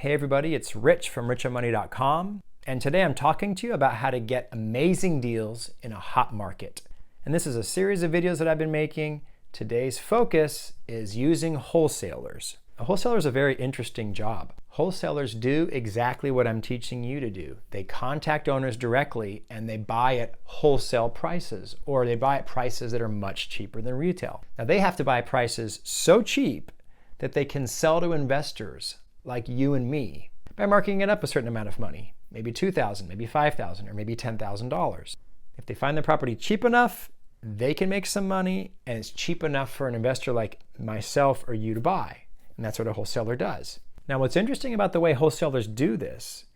Hey everybody, it's Rich from richonmoney.com, and today I'm talking to you about how to get amazing deals in a hot market. And this is a series of videos that I've been making. Today's focus is using wholesalers. A wholesaler is a very interesting job. Wholesalers do exactly what I'm teaching you to do. They contact owners directly and they buy at wholesale prices, or they buy at prices that are much cheaper than retail. Now they have to buy prices so cheap that they can sell to investors like you and me by marking it up a certain amount of money, maybe $2,000, maybe $5,000, or maybe $10,000. If they find the property cheap enough, they can make some money, and it's cheap enough for an investor like myself or you to buy. And that's what a wholesaler does. Now, what's interesting about the way wholesalers do this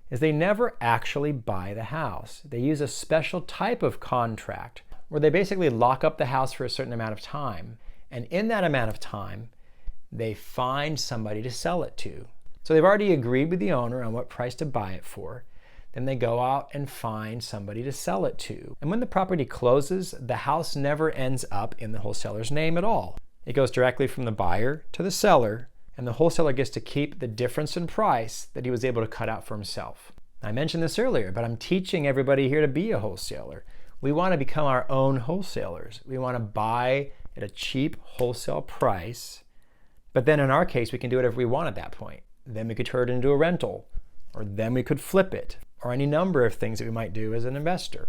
is they never actually buy the house. They use a special type of contract where they basically lock up the house for a certain amount of time. And in that amount of time, they find somebody to sell it to. So they've already agreed with the owner on what price to buy it for. Then they go out and find somebody to sell it to. And when the property closes, the house never ends up in the wholesaler's name at all. It goes directly from the buyer to the seller, and the wholesaler gets to keep the difference in price that he was able to cut out for himself. I mentioned this earlier, but I'm teaching everybody here to be a wholesaler. We want to become our own wholesalers. We want to buy at a cheap wholesale price. But then in our case, we can do whatever we want at that point. Then we could turn it into a rental, or then we could flip it, or any number of things that we might do as an investor.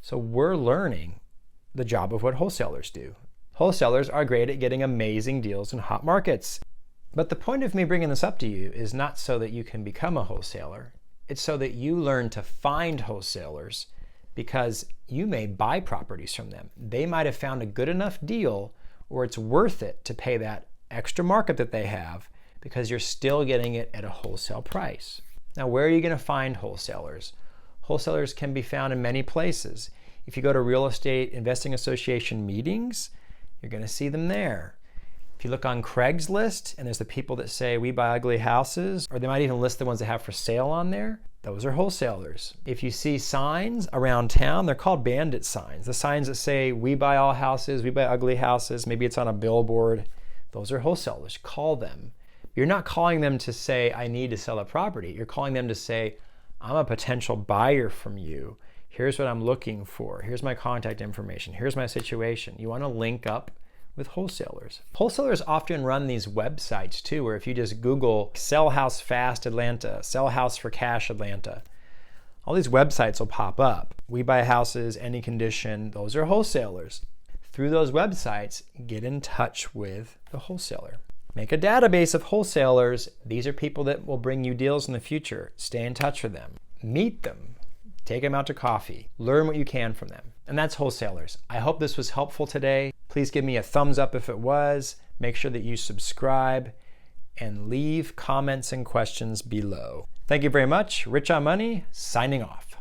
So we're learning the job of what wholesalers do. Wholesalers are great at getting amazing deals in hot markets. But the point of me bringing this up to you is not so that you can become a wholesaler. It's so that you learn to find wholesalers, because you may buy properties from them. They might have found a good enough deal where it's worth it to pay that extra markup that they have, because you're still getting it at a wholesale price. Now, where are you going to find wholesalers? Wholesalers can be found in many places. If you go to Real Estate Investing Association meetings, you're going to see them there. If you look on Craigslist and there's the people that say, "We buy ugly houses," or they might even list the ones that have for sale on there, those are wholesalers. If you see signs around town, they're called bandit signs. The signs that say, "We buy all houses, we buy ugly houses," maybe it's on a billboard. Those are wholesalers. Call them. You're not calling them to say, "I need to sell a property." You're calling them to say, "I'm a potential buyer from you. Here's what I'm looking for. Here's my contact information. Here's my situation." You want to link up with wholesalers. Wholesalers often run these websites too, where if you just Google "sell house fast Atlanta," "sell house for cash Atlanta," all these websites will pop up. "We buy houses, any condition." Those are wholesalers. Through those websites, get in touch with the wholesaler. Make a database of wholesalers. These are people that will bring you deals in the future. Stay in touch with them. Meet them. Take them out to coffee. Learn what you can from them. And that's wholesalers. I hope this was helpful today. Please give me a thumbs up if it was. Make sure that you subscribe and leave comments and questions below. Thank you very much. Rich on Money, signing off.